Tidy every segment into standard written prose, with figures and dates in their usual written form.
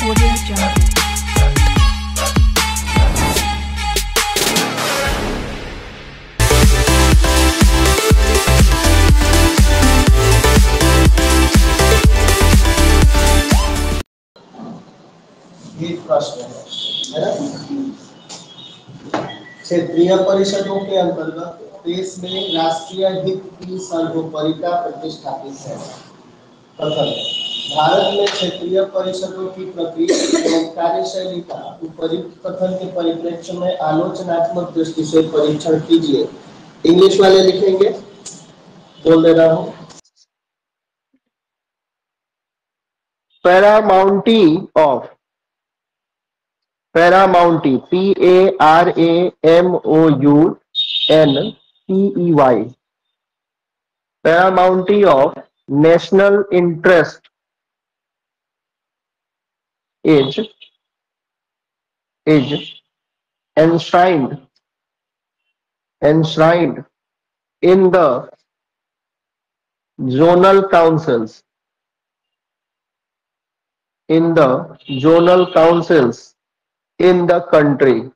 Audio Jungle. ये प्रश्न है ना। क्षेत्रीय परिषदों के अंतर्गत देश में राष्ट्रीय हित की सर्वोपरिता प्रतिष्ठापित है। प्रथम, भारत में क्षेत्रीय परिषदों की प्रक्रिया एवं कार्यशैली का उपयुक्त कथन के परिप्रेक्ष्य में आलोचनात्मक दृष्टि से परीक्षण कीजिए। इंग्लिश वाले लिखेंगे, बोल दे रहा हूं। Paramountcy of paramountcy PARAMOUNTEY paramountcy of national interest is enshrined in the zonal councils in the country.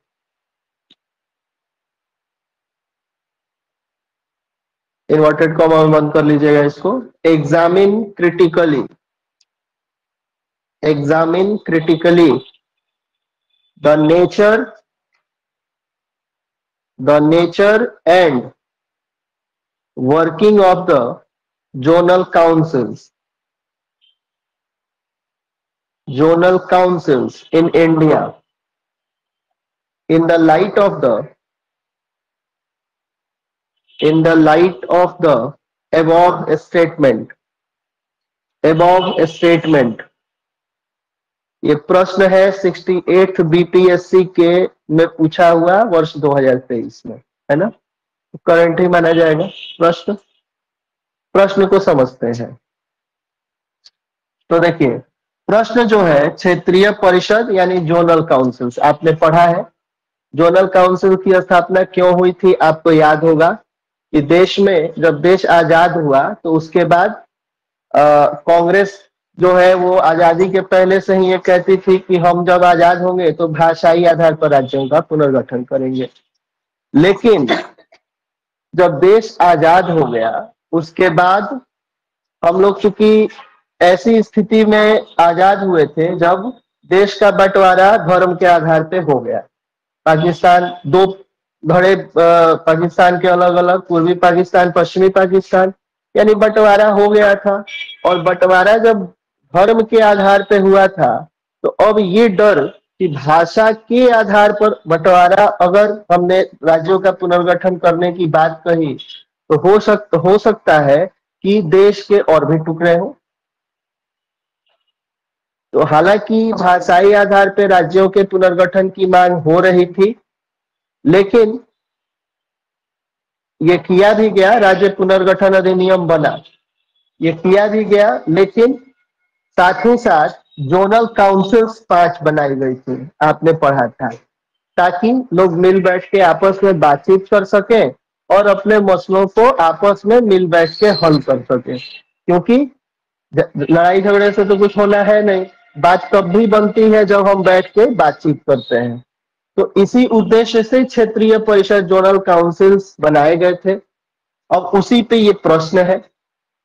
Inverted comma में बंद कर लीजिएगा इसको। Examine critically the nature and working of the zonal councils in India in the light of the above statement। ये प्रश्न है 68 BPSC के में पूछा हुआ वर्ष 2023 में, है ना। करंट ही माना जाएगा। प्रश्न को समझते हैं। तो देखिए, प्रश्न जो है क्षेत्रीय परिषद यानी जोनल काउंसिल्स, आपने पढ़ा है। जोनल काउंसिल की स्थापना क्यों हुई थी आपको याद होगा कि देश में जब देश आजाद हुआ तो उसके बाद कांग्रेस जो है वो आजादी के पहले से ही ये कहती थी कि हम जब आजाद होंगे तो भाषाई आधार पर राज्यों का पुनर्गठन करेंगे। लेकिन जब देश आजाद हो गया उसके बाद हम लोग चूंकि ऐसी स्थिति में आजाद हुए थे जब देश का बंटवारा धर्म के आधार पे हो गया। पाकिस्तान दो धड़े, पाकिस्तान के अलग अलग, पूर्वी पाकिस्तान, पश्चिमी पाकिस्तान, यानी बंटवारा हो गया था। और बंटवारा जब धर्म के आधार पे हुआ था तो अब ये डर कि भाषा के आधार पर बंटवारा, अगर हमने राज्यों का पुनर्गठन करने की बात कही तो हो सकता है कि देश के और भी टुकड़े हों। तो हालांकि भाषाई आधार पर राज्यों के पुनर्गठन की मांग हो रही थी, लेकिन ये किया भी गया, राज्य पुनर्गठन अधिनियम बना, ये किया भी गया। लेकिन साथ ही साथ जोनल काउंसिल्स 5 बनाई गई थी, आपने पढ़ा था, ताकि लोग मिल बैठ के आपस में बातचीत कर सके और अपने मसलों को आपस में मिल बैठ के हल कर सके। क्योंकि लड़ाई झगड़े से तो कुछ होना है नहीं, बात तब भी बनती है जब हम बैठ के बातचीत करते हैं। तो इसी उद्देश्य से क्षेत्रीय परिषद जोनल काउंसिल्स बनाए गए थे। अब उसी पे ये प्रश्न है,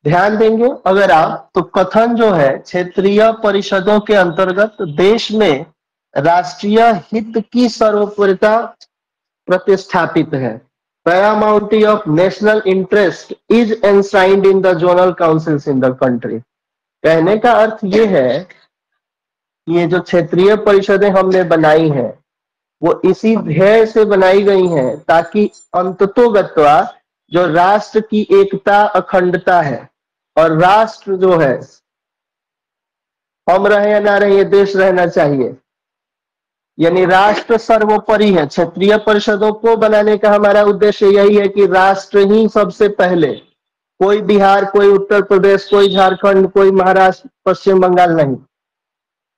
ध्यान देंगे अगर आप, तो कथन जो है क्षेत्रीय परिषदों के अंतर्गत देश में राष्ट्रीय हित की सर्वोपरिता प्रतिष्ठापित है। Paramountcy of national interest is enshrined in the zonal councils in the country. कहने का अर्थ ये है, ये जो क्षेत्रीय परिषदें हमने बनाई हैं वो इसी ध्येय से बनाई गई हैं ताकि अंततोगत्वा जो राष्ट्र की एकता, अखंडता है, और राष्ट्र जो है, हम रहे या ना रहे, ये देश रहना चाहिए, यानी राष्ट्र सर्वोपरि है। क्षेत्रीय परिषदों को बनाने का हमारा उद्देश्य यही है कि राष्ट्र ही सबसे पहले, कोई बिहार, कोई उत्तर प्रदेश, कोई झारखंड, कोई महाराष्ट्र, पश्चिम बंगाल नहीं।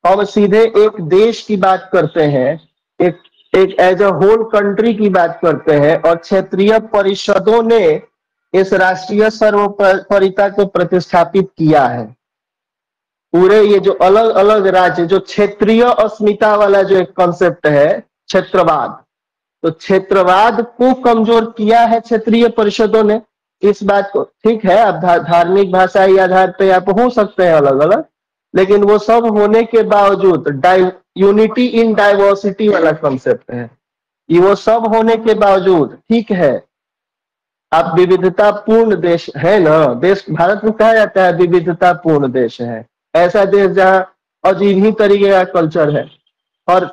हम सीधे एक देश की बात करते हैं, एक एज अ होल कंट्री की बात करते हैं, और क्षेत्रीय परिषदों ने इस राष्ट्रीय सर्वोपरिता को प्रतिष्ठापित किया है। पूरे ये जो अलग अलग राज्य, जो क्षेत्रीय अस्मिता वाला जो एक कॉन्सेप्ट है, क्षेत्रवाद, तो क्षेत्रवाद को कमजोर किया है क्षेत्रीय परिषदों ने। इस बात को, ठीक है, अब धार्मिक भाषाई आधार पे आप हो सकते हैं अलग अलग, लेकिन वो सब होने के बावजूद यूनिटी इन डाइवर्सिटी वाला कॉन्सेप्ट है। ये वो सब होने के बावजूद, ठीक है, आप विविधता पूर्ण देश है ना, देश भारत में कहा जाता है विविधता पूर्ण देश है, ऐसा देश जहाँ अजीब ही तरीके का कल्चर है, और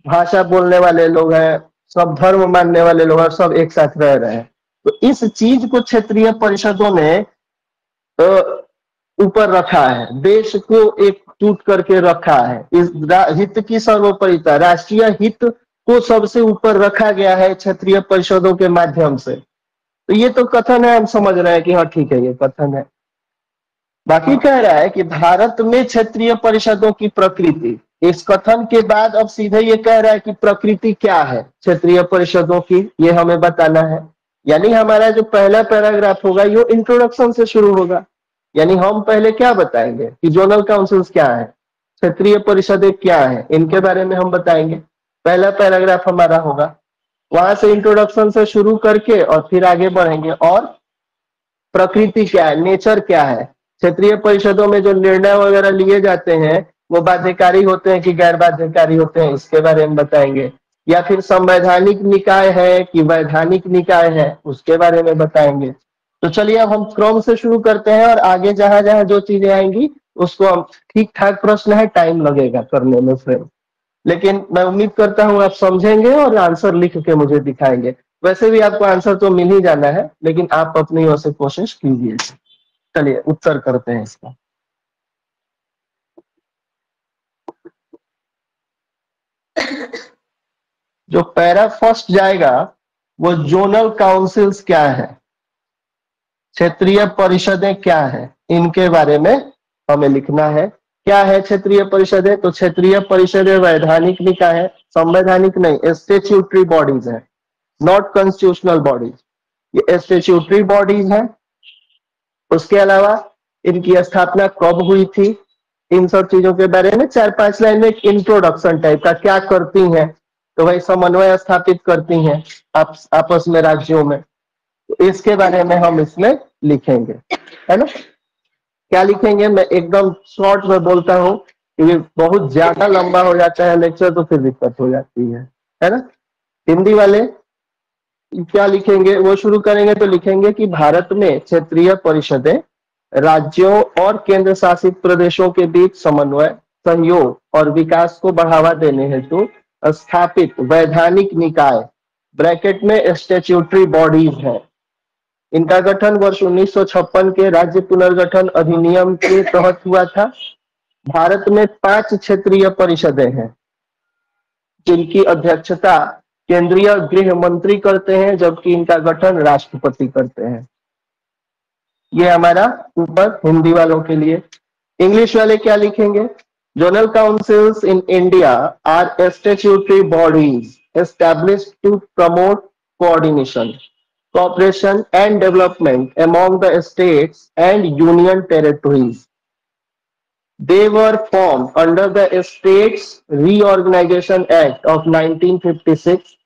भाषा बोलने वाले लोग हैं, सब धर्म मानने वाले लोग हैं, सब एक साथ रह रहे हैं। तो इस चीज को क्षेत्रीय परिषदों ने ऊपर रखा है, देश को एकजुट करके रखा है, इस हित की सर्वोपरिता, राष्ट्रीय हित को सबसे ऊपर रखा गया है क्षेत्रीय परिषदों के माध्यम से। तो ये तो कथन है, हम समझ रहे हैं कि हाँ ठीक है, ये कथन है। बाकी कह रहा है कि भारत में क्षेत्रीय परिषदों की प्रकृति, इस कथन के बाद अब सीधे ये कह रहा है कि प्रकृति क्या है क्षेत्रीय परिषदों की, ये हमें बताना है। यानी हमारा जो पहला पैराग्राफ होगा ये इंट्रोडक्शन से शुरू होगा। यानी हम पहले क्या बताएंगे कि जोनल काउंसिल्स क्या है, क्षेत्रीय परिषदें क्या है, इनके बारे में हम बताएंगे। पहला पैराग्राफ हमारा होगा, वहां से इंट्रोडक्शन से शुरू करके और फिर आगे बढ़ेंगे। और प्रकृति क्या है, नेचर क्या है, क्षेत्रीय परिषदों में जो निर्णय वगैरह लिए जाते हैं वो बाध्यकारी होते हैं कि गैर बाध्यकारी होते हैं, इसके बारे में बताएंगे। या फिर संवैधानिक निकाय है कि वैधानिक निकाय है, उसके बारे में बताएंगे। तो चलिए अब हम क्रम से शुरू करते हैं, और आगे जहां जहां जो चीजें आएंगी उसको हम, ठीक ठाक प्रश्न है, टाइम लगेगा करने में फिर, लेकिन मैं उम्मीद करता हूं आप समझेंगे और आंसर लिख के मुझे दिखाएंगे। वैसे भी आपको आंसर तो मिल ही जाना है, लेकिन आप अपनी ओर से कोशिश कीजिए। चलिए उत्तर करते हैं इसका। जो पैरा फर्स्ट जाएगा वो जोनल काउंसिल्स क्या है, क्षेत्रीय परिषदें क्या है, इनके बारे में हमें लिखना है। क्या है क्षेत्रीय परिषदें, तो क्षेत्रीय परिषदें वैधानिक निकाय है, संवैधानिक नहीं, स्टेच्यूटरी बॉडीज है, नॉट कॉन्स्टिट्यूशनल बॉडीज, ये स्टेच्यूटरी बॉडीज है। उसके अलावा इनकी स्थापना कब हुई थी, इन सब चीजों के बारे में 4-5 लाइन में एक इंट्रोडक्शन टाइप का, क्या करती हैं, तो भाई समन्वय स्थापित करती हैं आपस में राज्यों में, तो इसके बारे में हम इसमें लिखेंगे, है ना। क्या लिखेंगे, मैं एकदम शॉर्ट में बोलता हूँ क्योंकि बहुत ज्यादा लंबा हो जाता है लेक्चर तो फिर दिक्कत हो जाती है ना। हिंदी वाले क्या लिखेंगे, वो शुरू करेंगे तो लिखेंगे कि भारत में क्षेत्रीय परिषदें राज्यों और केंद्र शासित प्रदेशों के बीच समन्वय, सहयोग और विकास को बढ़ावा देने हेतु स्थापित वैधानिक निकाय, ब्रैकेट में स्टैट्यूटरी बॉडीज है। इनका गठन वर्ष 1956 के राज्य पुनर्गठन अधिनियम के तहत हुआ था। भारत में 5 क्षेत्रीय परिषदें हैं जिनकी अध्यक्षता केंद्रीय गृह मंत्री करते हैं, जबकि इनका गठन राष्ट्रपति करते हैं। ये हमारा ऊपर हिंदी वालों के लिए। इंग्लिश वाले क्या लिखेंगे, zonal councils in India are statutory bodies established to promote coordination, cooperation and development among the states and union territories. They were formed under the States Reorganization Act of 1956.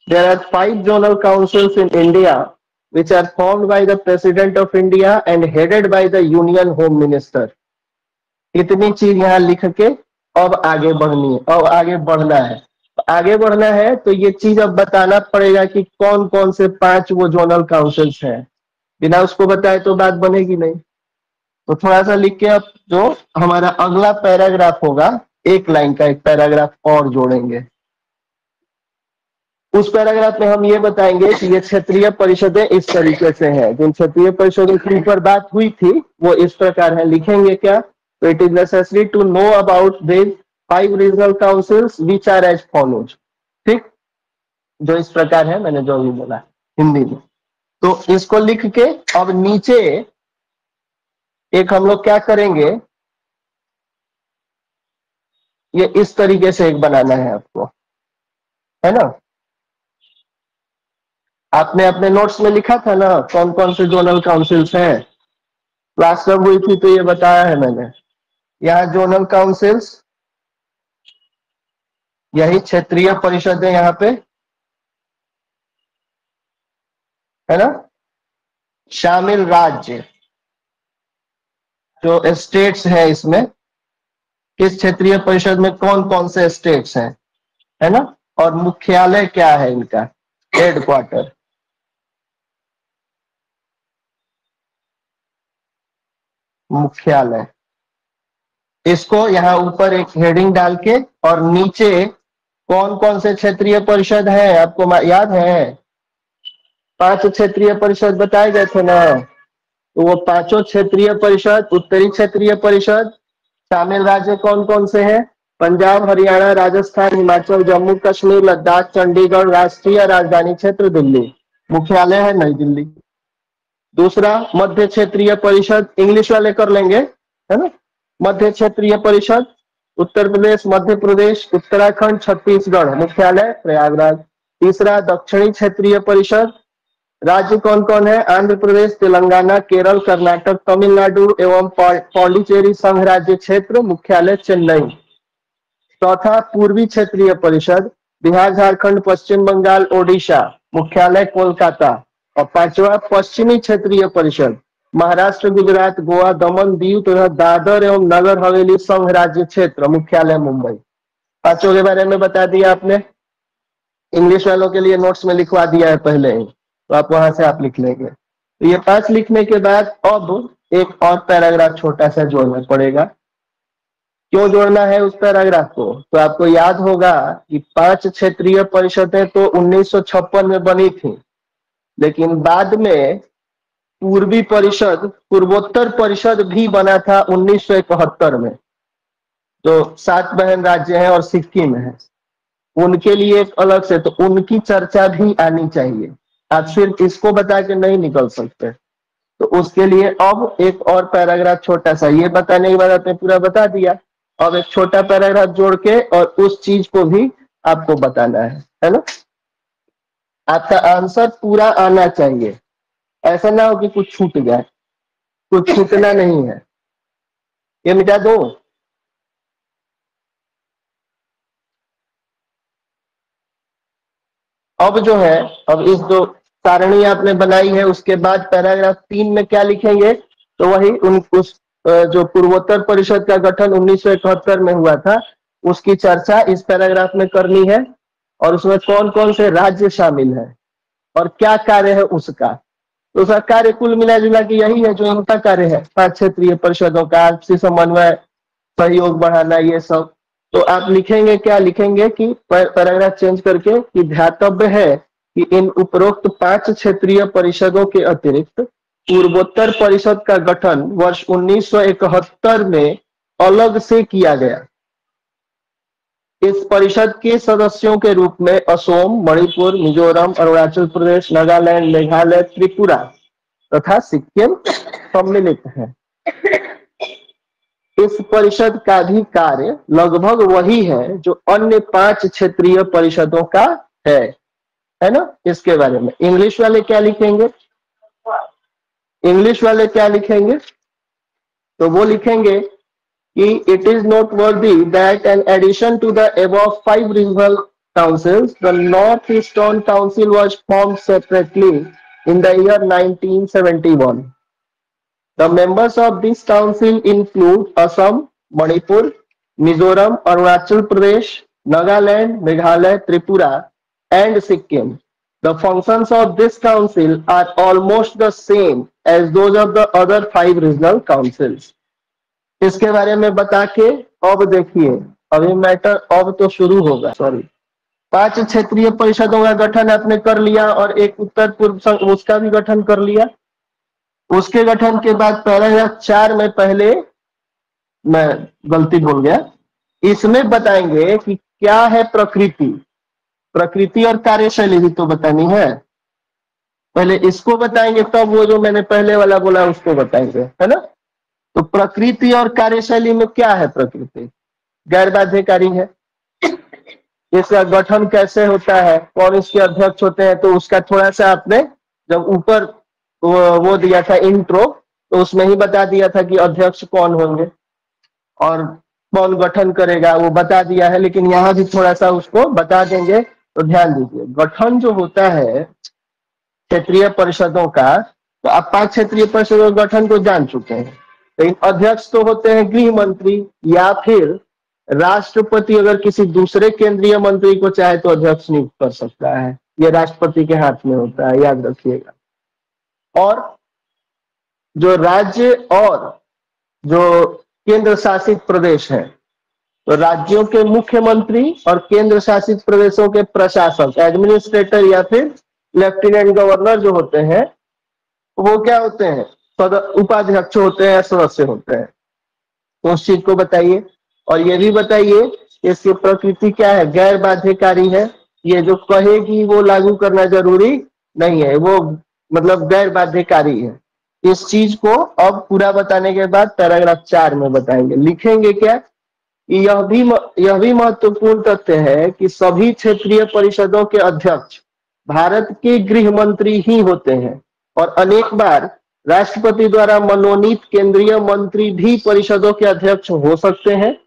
There are 5 zonal councils in India which are formed by the President of India and headed by the Union Home Minister. इतनी चीज यहाँ लिख के अब आगे बढ़नी है, अब आगे बढ़ना है। आगे बढ़ना है तो ये चीज अब बताना पड़ेगा कि कौन कौन से 5 वो जोनल काउंसिल्स हैं, बिना उसको बताए तो बात बनेगी नहीं। तो थोड़ा सा लिख के अब जो हमारा अगला पैराग्राफ होगा, एक लाइन का एक पैराग्राफ और जोड़ेंगे। उस पैराग्राफ में हम ये बताएंगे कि ये क्षेत्रीय परिषदें इस तरीके से हैं, जिन क्षेत्रीय परिषदों की ऊपर बात हुई थी वो इस प्रकार है। लिखेंगे क्या, तो it is necessary to know about this 5 regional councils which are as follows. ठीक, जो इस प्रकार है, मैंने जो भी बोला हिंदी में, तो इसको लिख के अब नीचे एक हम लोग क्या करेंगे, ये इस तरीके से एक बनाना है आपको, है ना। आपने अपने नोट्स में लिखा था ना कौन कौन से जोनल काउंसिल्स हैं, क्लास कब हुई थी तो ये बताया है मैंने। यहाँ जोनल काउंसिल्स, यही क्षेत्रीय परिषद है यहाँ पे, है ना। शामिल राज्य, जो स्टेट्स है इसमें, किस क्षेत्रीय परिषद में कौन कौन से स्टेट्स हैं, है ना। और मुख्यालय क्या है इनका, हेडक्वार्टर। मुख्यालय, इसको यहाँ ऊपर एक हेडिंग डाल के, और नीचे कौन कौन से क्षेत्रीय परिषद है आपको याद है, 5 क्षेत्रीय परिषद बताए गए थे ना। तो वो पांचों क्षेत्रीय परिषद, उत्तरी क्षेत्रीय परिषद, शामिल राज्य कौन कौन से हैं, पंजाब, हरियाणा, राजस्थान, हिमाचल, जम्मू कश्मीर, लद्दाख, चंडीगढ़, राष्ट्रीय राजधानी क्षेत्र दिल्ली, मुख्यालय है नई दिल्ली। दूसरा, मध्य क्षेत्रीय परिषद, इंग्लिश वाले कर लेंगे, है ना। मध्य क्षेत्रीय परिषद, उत्तर प्रदेश, मध्य प्रदेश, उत्तराखंड, छत्तीसगढ़, मुख्यालय प्रयागराज। तीसरा, दक्षिणी क्षेत्रीय परिषद, राज्य कौन कौन है, आंध्र प्रदेश, तेलंगाना, केरल, कर्नाटक, तमिलनाडु एवं पौंडीचेरी संघ राज्य क्षेत्र, मुख्यालय चेन्नई। चौथा, पूर्वी क्षेत्रीय परिषद, बिहार, झारखंड, पश्चिम बंगाल, ओडिशा, मुख्यालय कोलकाता। और पांचवा, पश्चिमी क्षेत्रीय परिषद, महाराष्ट्र, गुजरात, गोवा, दमन, दीव तथा दादर एवं नगर हवेली संघ राज्य क्षेत्र, मुख्यालय मुंबई। पांचों के बारे में बता दिया आपने, इंग्लिश वालों के लिए नोट्स में लिखवा दिया है पहले ही, तो आप वहां से आप लिख लेंगे। तो ये 5 लिखने के बाद अब एक और पैराग्राफ छोटा सा जोड़ना पड़ेगा। क्यों जोड़ना है उस पैराग्राफ को, तो आपको याद होगा कि 5 क्षेत्रीय परिषदें तो 1956 में बनी थी, लेकिन बाद में पूर्वी परिषद, पूर्वोत्तर परिषद भी बना था 1971 में। जो 7 बहन राज्य हैं और सिक्किम है, उनके लिए एक अलग से, तो उनकी चर्चा भी आनी चाहिए। आप सिर्फ इसको बता के नहीं निकल सकते, तो उसके लिए अब एक और पैराग्राफ छोटा सा, ये बताने के बाद आपने पूरा बता दिया, अब एक छोटा पैराग्राफ जोड़ के और उस चीज को भी आपको बताना है ना। आपका आंसर पूरा आना चाहिए, ऐसा ना हो कि कुछ छूट जाए, कुछ छूटना नहीं है। ये मिटा दो। अब जो है, अब इस जो सारणी आपने बनाई है उसके बाद पैराग्राफ 3 में क्या लिखेंगे, तो वही उस जो पूर्वोत्तर परिषद का गठन 1971 में हुआ था उसकी चर्चा इस पैराग्राफ में करनी है, और उसमें कौन कौन से राज्य शामिल है और क्या कार्य है उसका। तो उसका कार्य कुल मिला जुला के यही है जो इनका कार्य है, 5 क्षेत्रीय परिषदों का आपसी समन्वय, सहयोग बढ़ाना, ये सब। तो आप लिखेंगे, क्या लिखेंगे कि पैराग्राफ चेंज करके कि ध्यातव्य है कि इन उपरोक्त 5 क्षेत्रीय परिषदों के अतिरिक्त पूर्वोत्तर परिषद का गठन वर्ष 1971 में अलग से किया गया। इस परिषद के सदस्यों के रूप में असोम, मणिपुर, मिजोरम, अरुणाचल प्रदेश, नागालैंड, मेघालय, त्रिपुरा तथा सिक्किम सम्मिलित है। इस परिषद का भी कार्य लगभग वही है जो अन्य 5 क्षेत्रीय परिषदों का है ना। इसके बारे में इंग्लिश वाले क्या लिखेंगे, इंग्लिश वाले क्या लिखेंगे, तो वो लिखेंगे कि it is noteworthy that in addition to the above 5 regional councils, the Northeastern Council was formed separately in the year 1971. The members of this council include Assam, Manipur, Mizoram, Arunachal Pradesh, Nagaland, Meghalaya, Tripura, and Sikkim. The functions of this council are almost the same as those of the other 5 regional councils. इसके बारे में बता के अब देखिए, अभी matter अब तो शुरू होगा। सॉरी, 5 क्षेत्रीय परिषदों का गठन आपने कर लिया और एक उत्तर पूर्व उसका भी गठन कर लिया। उसके गठन के बाद पैराग्राफ 4 में, पहले मैं गलती बोल गया, इसमें बताएंगे कि क्या है प्रकृति, प्रकृति और कार्यशैली भी तो बतानी है। पहले इसको बताएंगे, तब वो जो मैंने पहले वाला बोला उसको बताएंगे, है ना। तो प्रकृति और कार्यशैली में क्या है, प्रकृति गैर बाध्यकारी है, इसका गठन कैसे होता है, कौन इसके अध्यक्ष होते हैं, तो उसका थोड़ा सा आपने जब ऊपर वो दिया था इंट्रो, तो उसमें ही बता दिया था कि अध्यक्ष कौन होंगे। और कौन गठन करेगा वो बता दिया है, लेकिन यहाँ भी थोड़ा सा उसको बता देंगे, तो ध्यान दीजिए। गठन जो होता है क्षेत्रीय परिषदों का, तो आप 5 क्षेत्रीय परिषदों के गठन को जान चुके हैं, लेकिन अध्यक्ष तो होते हैं गृह मंत्री, या फिर राष्ट्रपति अगर किसी दूसरे केंद्रीय मंत्री को चाहे तो अध्यक्ष नियुक्त कर सकता है, ये राष्ट्रपति के हाथ में होता है, याद रखिएगा। और जो राज्य और जो केंद्र शासित प्रदेश है, तो राज्यों के मुख्यमंत्री और केंद्र शासित प्रदेशों के प्रशासक, एडमिनिस्ट्रेटर या फिर लेफ्टिनेंट गवर्नर जो होते हैं, वो क्या होते हैं, उपाध्यक्ष होते हैं, सदस्य होते हैं। तो उस चीज को बताइए, और ये भी बताइए इसकी प्रकृति क्या है, गैर बाध्यकारी है, ये जो कहेगी वो लागू करना जरूरी नहीं है, वो मतलब गैर बाध्यकारी है। इस चीज को अब पूरा बताने के बाद पैराग्राफ 4 में बताएंगे। लिखेंगे क्या, यह भी महत्वपूर्ण तथ्य है कि सभी क्षेत्रीय परिषदों के अध्यक्ष भारत के गृह मंत्री ही होते हैं, और अनेक बार राष्ट्रपति द्वारा मनोनीत केंद्रीय मंत्री भी परिषदों के अध्यक्ष हो सकते हैं,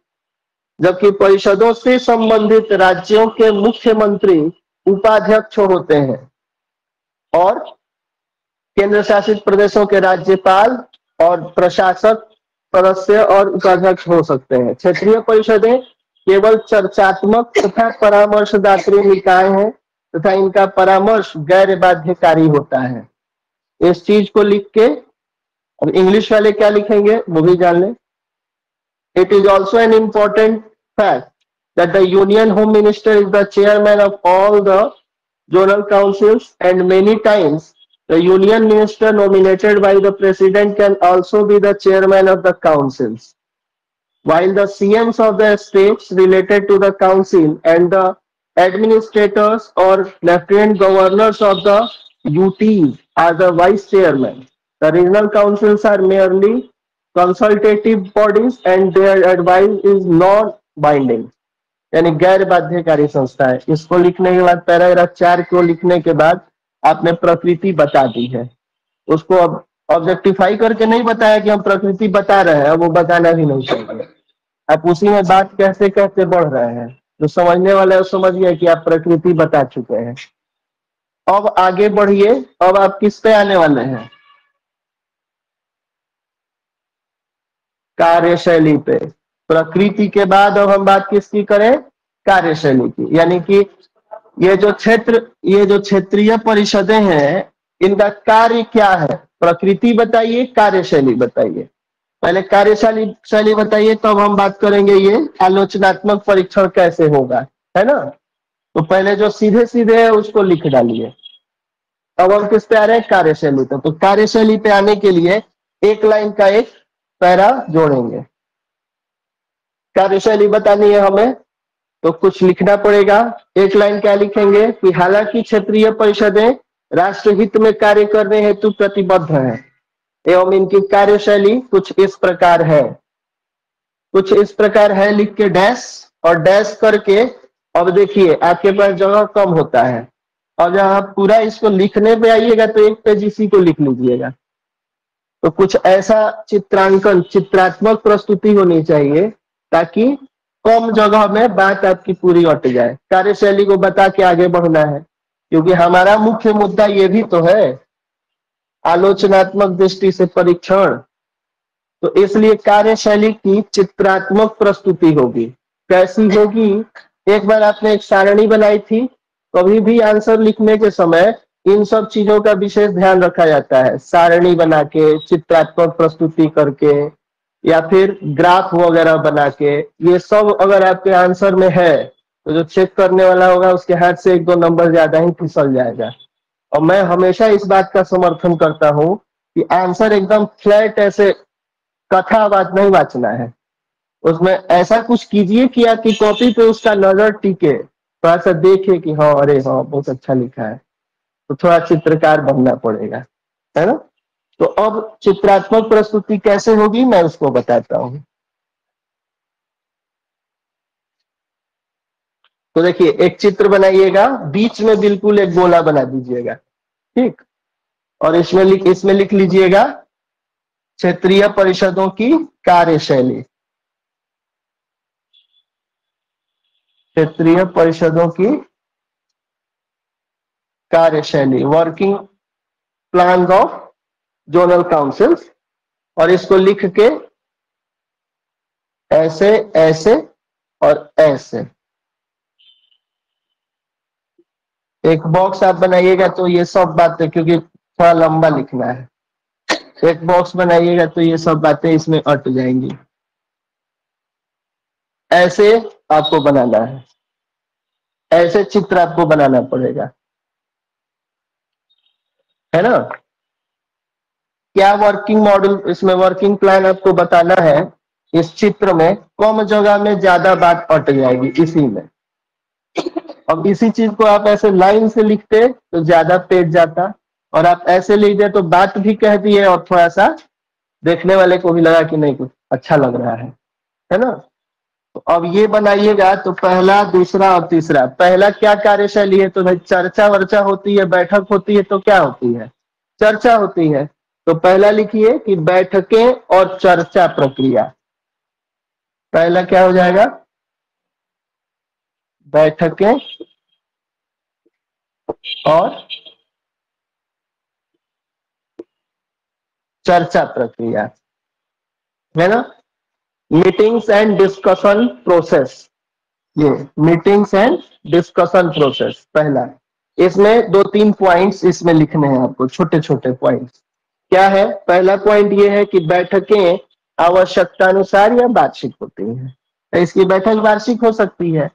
जबकि परिषदों से संबंधित राज्यों के मुख्यमंत्री उपाध्यक्ष होते हैं, और केंद्र शासित प्रदेशों के राज्यपाल और प्रशासक सदस्य और उपाध्यक्ष हो सकते हैं। क्षेत्रीय परिषदें केवल चर्चात्मक तथा परामर्शदात्री निकाय हैं तथा इनका परामर्श गैर बाध्यकारी होता है। इस चीज को लिख के, अब इंग्लिश वाले क्या लिखेंगे वो भी जान लें। It is also an important fact that the Union Home Minister is the chairman of all the zonal councils, and many times the Union Minister nominated by the President can also be the chairman of the councils, while the CMs of the states related to the council and the administrators or lieutenant governors of the UTs are the vice chairman. The regional councils are merely consultative bodies and their advice is not binding, यानी गैर बाध्यकारी संस्था है। इसको लिखने के बाद paragraph 4 को लिखने के बाद आपने प्रकृति बता दी है। उसको अब ऑब्जेक्टिफाई करके नहीं बताया कि हम प्रकृति बता रहे हैं, वो बताना भी नहीं चाहिए। आप उसी में बात कैसे कैसे बढ़ रहे हैं, जो समझने वाला है वो समझ गया कि आप प्रकृति बता चुके हैं। अब आगे बढ़िए, अब आप किस पे आने वाले हैं, कार्यशैली पे। प्रकृति के बाद अब हम बात किसकी करें, कार्यशैली की। यानी कि ये जो क्षेत्रीय परिषदें हैं, इनका कार्य क्या है, प्रकृति बताइए, कार्यशैली बताइए। पहले कार्यशैली बताइए, तब हम बात करेंगे ये आलोचनात्मक परीक्षण कैसे होगा, है ना। तो पहले जो सीधे सीधे है उसको लिख डालिए। अब हम किस पे आ रहे हैं, कार्यशैली पे। तो कार्यशैली पे आने के लिए एक लाइन का एक पैरा जोड़ेंगे। कार्यशैली बतानी है हमें तो कुछ लिखना पड़ेगा। एक लाइन क्या लिखेंगे कि हालांकि क्षेत्रीय परिषदें राष्ट्रहित में कार्य करने हेतु प्रतिबद्ध हैं एवं इनकी कार्यशैली कुछ इस प्रकार है, कुछ इस प्रकार है लिख के डैश और डैश करके। अब देखिए आपके पास जगह कम होता है, और जब आप पूरा इसको लिखने पे आइएगा तो एक पेज इसी को लिख लीजिएगा। तो कुछ ऐसा चित्रांकन, चित्रात्मक प्रस्तुति होनी चाहिए ताकि कम जगह में बात आपकी पूरी अट जाए। कार्यशैली को बता के आगे बढ़ना है, क्योंकि हमारा मुख्य मुद्दा ये भी तो है, आलोचनात्मक दृष्टि से परीक्षण। तो इसलिए कार्यशैली की चित्रात्मक प्रस्तुति होगी। कैसी होगी, एक बार आपने एक सारणी बनाई थी, कभी भी आंसर लिखने के समय इन सब चीजों का विशेष ध्यान रखा जाता है। सारणी बना के, चित्रात्मक प्रस्तुति करके, या फिर ग्राफ वगैरह बना के, ये सब अगर आपके आंसर में है तो जो चेक करने वाला होगा उसके हाथ से 1-2 नंबर ज्यादा ही फिसल जाएगा। और मैं हमेशा इस बात का समर्थन करता हूं कि आंसर एकदम फ्लैट ऐसे कथावाद नहीं वाचना है, उसमें ऐसा कुछ कीजिए कि आपकी कॉपी पे उसका नजर टिके, थोड़ा सा देखे कि हाँ अरे हाँ बहुत अच्छा लिखा है। तो थोड़ा चित्रकार बनना पड़ेगा, है ना। तो अब चित्रात्मक प्रस्तुति कैसे होगी मैं उसको बताता हूं। तो देखिए एक चित्र बनाइएगा, बीच में बिल्कुल एक गोला बना दीजिएगा, ठीक। और इसमें लिख लीजिएगा क्षेत्रीय परिषदों की कार्यशैली। क्षेत्रीय परिषदों की कार्यशैली, working plan of zonal councils, और इसको लिख के ऐसे ऐसे और ऐसे एक बॉक्स आप बनाइएगा तो ये सब बातें, क्योंकि थोड़ा लंबा लिखना है, एक बॉक्स बनाइएगा तो ये सब बातें इसमें अट जाएंगी। ऐसे आपको बनाना है, ऐसे चित्र आपको बनाना पड़ेगा, है ना। क्या वर्किंग मॉडल, इसमें वर्किंग प्लान आपको बताना है। इस चित्र में कम जगह में ज्यादा बात अट जाएगी इसी में। अब इसी चीज को आप ऐसे लाइन से लिखते तो ज्यादा पेज जाता, और आप ऐसे लिख दे तो बात भी कह दी है और थोड़ा सा देखने वाले को भी लगा कि नहीं कुछ अच्छा लग रहा है ना। तो अब ये बनाइएगा तो पहला, दूसरा और तीसरा। पहला क्या कार्यशैली है, तो भाई चर्चा वर्चा होती है, बैठक होती है, तो क्या होती है, चर्चा होती है। तो पहला लिखिए कि बैठकें और चर्चा प्रक्रिया। पहला क्या हो जाएगा, बैठकें और चर्चा प्रक्रिया, है ना। मीटिंग्स एंड डिस्कशन प्रोसेस, ये मीटिंग्स एंड डिस्कशन प्रोसेस पहला। इसमें दो तीन पॉइंट्स इसमें लिखने हैं आपको, छोटे छोटे पॉइंट्स। क्या है, पहला पॉइंट ये है कि बैठकें आवश्यकता अनुसार या वार्षिक होती हैं। तो इसकी बैठक वार्षिक हो सकती है,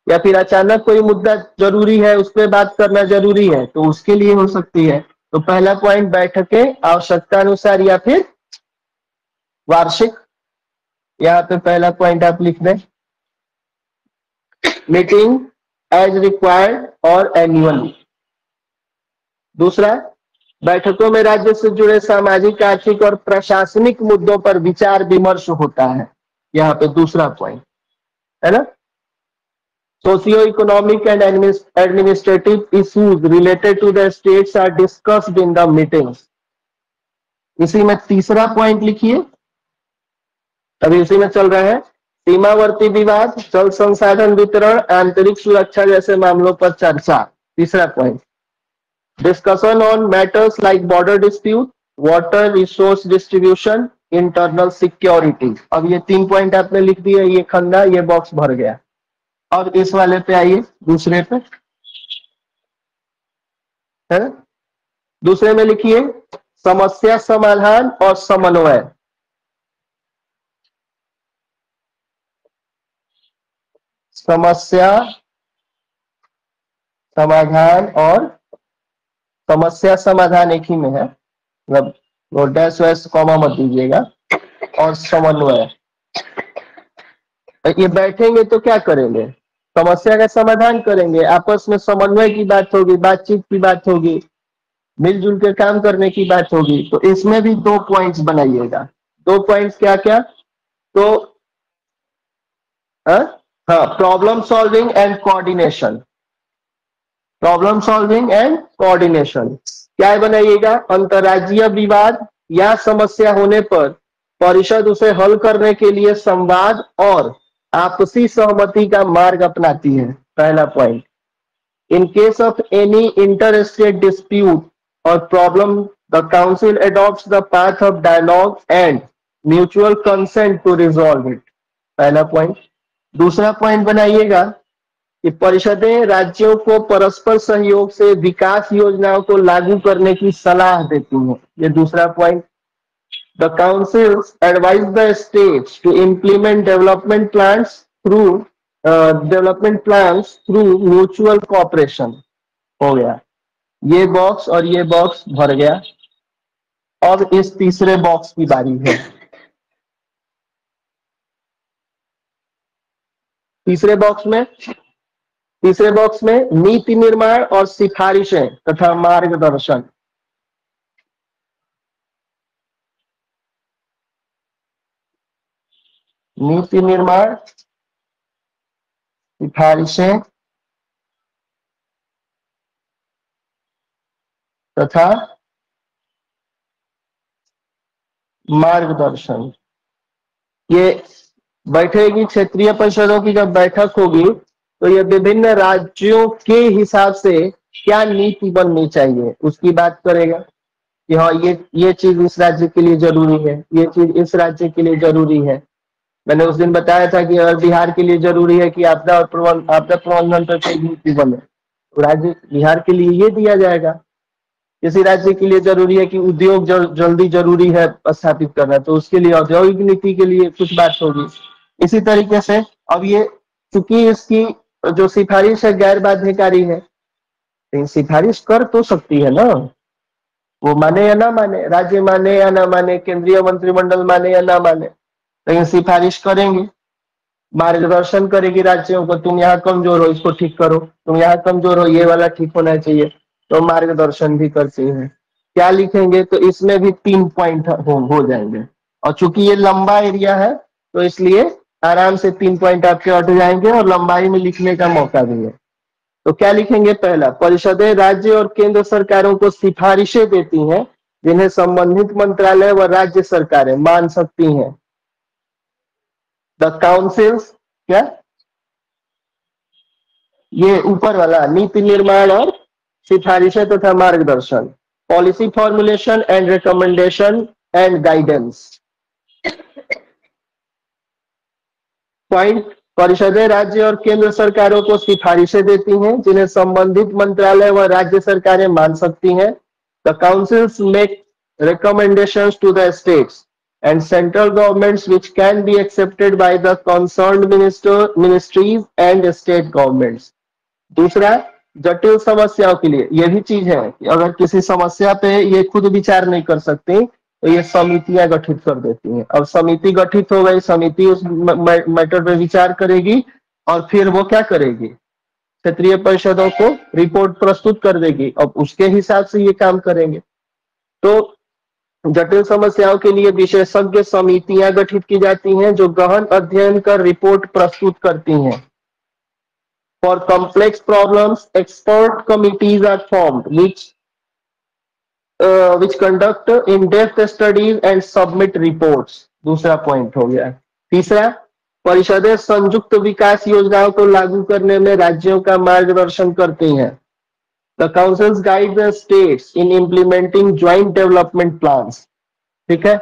या फिर अचानक कोई मुद्दा जरूरी है उस पर बात करना जरूरी है तो उसके लिए हो सकती है। तो पहला पॉइंट, बैठकें आवश्यकता अनुसार या फिर वार्षिक। यहाँ पे पहला पॉइंट आप लिख दें, मीटिंग एज रिक्वायर्ड और एनुअली। दूसरा, बैठकों में राज्य से जुड़े सामाजिक, आर्थिक और प्रशासनिक मुद्दों पर विचार विमर्श होता है। यहाँ पे दूसरा पॉइंट, है ना। Socio economic and administrative issues related to the states are discussed in the meetings. इसी में तीसरा पॉइंट लिखिए, अभी इसी में चल रहा है, सीमावर्ती विवाद, जल संसाधन वितरण, आंतरिक सुरक्षा जैसे मामलों पर चर्चा। तीसरा point, discussion on matters like border dispute, water resource distribution, internal security। अब ये तीन पॉइंट आपने लिख दिए, ये खंडा, ये बॉक्स भर गया। अब इस वाले पे आइए, दूसरे पे, है ना। दूसरे में लिखिए समस्या समाधान और समन्वय। समस्या समाधान और, समस्या समाधान एक ही में है, मतलब वो डैश वैश कॉमा मत दीजिएगा, और समन्वय। ये बैठेंगे तो क्या करेंगे, समस्या का समाधान करेंगे, आपस में समन्वय की बात होगी, बातचीत की बात होगी, मिलजुल के काम करने की बात होगी। तो इसमें भी दो पॉइंट्स बनाइएगा। दो पॉइंट्स क्या क्या, तो हाँ, problem solving and coordination. Problem solving and coordination क्या बनाइएगा, अंतर्राज्यीय विवाद या समस्या होने पर परिषद उसे हल करने के लिए संवाद और आपसी सहमति का मार्ग अपनाती है। पहला point, in case of any interstate dispute और problem the council adopts the path of dialogue and mutual consent to resolve it. पहला पॉइंट। दूसरा पॉइंट बनाइएगा कि परिषदें राज्यों को परस्पर सहयोग से विकास योजनाओं को लागू करने की सलाह देती हैं। ये दूसरा point. The councils advise the states to implement development plans through mutual cooperation. हो गया, ये बॉक्स और ये बॉक्स भर गया। अब इस तीसरे बॉक्स की बारी है। तीसरे बॉक्स में नीति निर्माण और सिफारिशें तथा मार्गदर्शन। नीति निर्माण, सिफारिशें तथा मार्गदर्शन। ये बैठेगी क्षेत्रीय परिषदों की, जब बैठक होगी तो ये विभिन्न राज्यों के हिसाब से क्या नीति बननी चाहिए उसकी बात करेगा कि हाँ ये चीज इस राज्य के लिए जरूरी है, ये चीज इस राज्य के लिए जरूरी है। मैंने उस दिन बताया था कि अगर बिहार के लिए जरूरी है कि आपदा प्रबंधन पर कोई नीति बने, तो राज्य बिहार के लिए ये दिया जाएगा। किसी राज्य के लिए जरूरी है कि उद्योग जल्दी जरूरी है स्थापित करना, तो उसके लिए औद्योगिक नीति के लिए कुछ बात होगी। इसी तरीके से अब ये चूंकि इसकी जो सिफारिश है गैर बाध्यकारी है, लेकिन सिफारिश कर तो सकती है ना, वो माने या ना माने, राज्य माने या ना माने, केंद्रीय मंत्रिमंडल माने या ना माने, लेकिन सिफारिश करेंगे, मार्गदर्शन करेगी राज्यों को, तुम यहाँ कमजोर हो इसको ठीक करो, तुम यहाँ कमजोर हो ये वाला ठीक होना चाहिए, तो मार्गदर्शन भी करती है। क्या लिखेंगे, तो इसमें भी 3 पॉइंट हो जाएंगे, और चूंकि ये लंबा एरिया है तो इसलिए आराम से 3 पॉइंट आपके हट जाएंगे और लंबाई में लिखने का मौका भी है। तो क्या लिखेंगे, पहला, परिषदें राज्य और केंद्र सरकारों को सिफारिशें देती हैं जिन्हें संबंधित मंत्रालय व राज्य सरकारें मान सकती हैं। द काउंसिल्स, क्या ये ऊपर वाला, नीति निर्माण और सिफारिशें तथा मार्गदर्शन, policy formulation and recommendation and guidance. Point, परिषदें राज्य और केंद्र सरकारों को सिफारिशें देती हैं जिन्हें संबंधित मंत्रालय व राज्य सरकारें मान सकती हैं। The councils make recommendations to the states and central governments which can be accepted by the concerned ministries and state governments. दूसरा, जटिल समस्याओं के लिए, यह भी चीज है कि अगर किसी समस्या पे ये खुद विचार नहीं कर सकती तो ये समितियां गठित कर देती हैं। अब समिति गठित हो गई, समिति उस मैटर पे विचार करेगी और फिर वो क्या करेगी, क्षेत्रीय परिषदों को रिपोर्ट प्रस्तुत कर देगी, अब उसके हिसाब से ये काम करेंगे। तो जटिल समस्याओं के लिए विशेषज्ञ समितियां गठित की जाती हैं जो गहन अध्ययन कर रिपोर्ट प्रस्तुत करती हैं। For complex problems, expert committees are formed which conduct in-depth studies and submit reports. दूसरा पॉइंट हो गया। तीसरा, परिषदें संयुक्त विकास योजनाओं को लागू करने में राज्यों का मार्गदर्शन करती हैं। The councils guide the states in implementing joint development plans. ठीक है,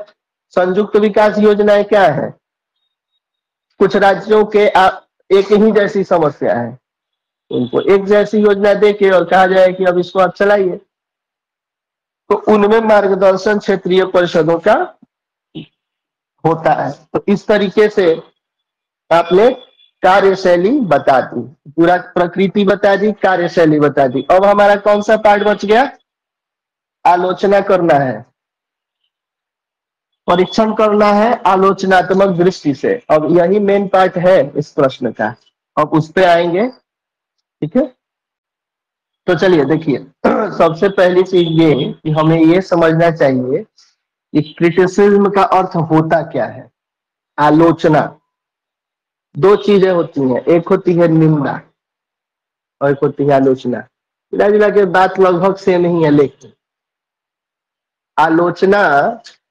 संयुक्त विकास योजनाएं क्या है, कुछ राज्यों के एक ही जैसी समस्या है, उनको एक जैसी योजना देके और कहा जाए कि अब इसको आप चलाइए, तो उनमें मार्गदर्शन क्षेत्रीय परिषदों का होता है। तो इस तरीके से आपने कार्यशैली बता दी, पूरा प्रकृति बता दी, कार्यशैली बता दी। अब हमारा कौन सा पार्ट बच गया, आलोचना करना है, परीक्षण करना है आलोचनात्मक दृष्टि से। अब यही मेन पार्ट है इस प्रश्न का, अब उस पे आएंगे। ठीक है, तो चलिए देखिए, सबसे पहली चीज ये कि हमें ये समझना चाहिए कि क्रिटिसिज्म का अर्थ होता क्या है। आलोचना, दो चीजें होती हैं, एक होती है निंदा और एक होती है आलोचना। मिला जुला के बात लगभग सेम ही है, लेकिन आलोचना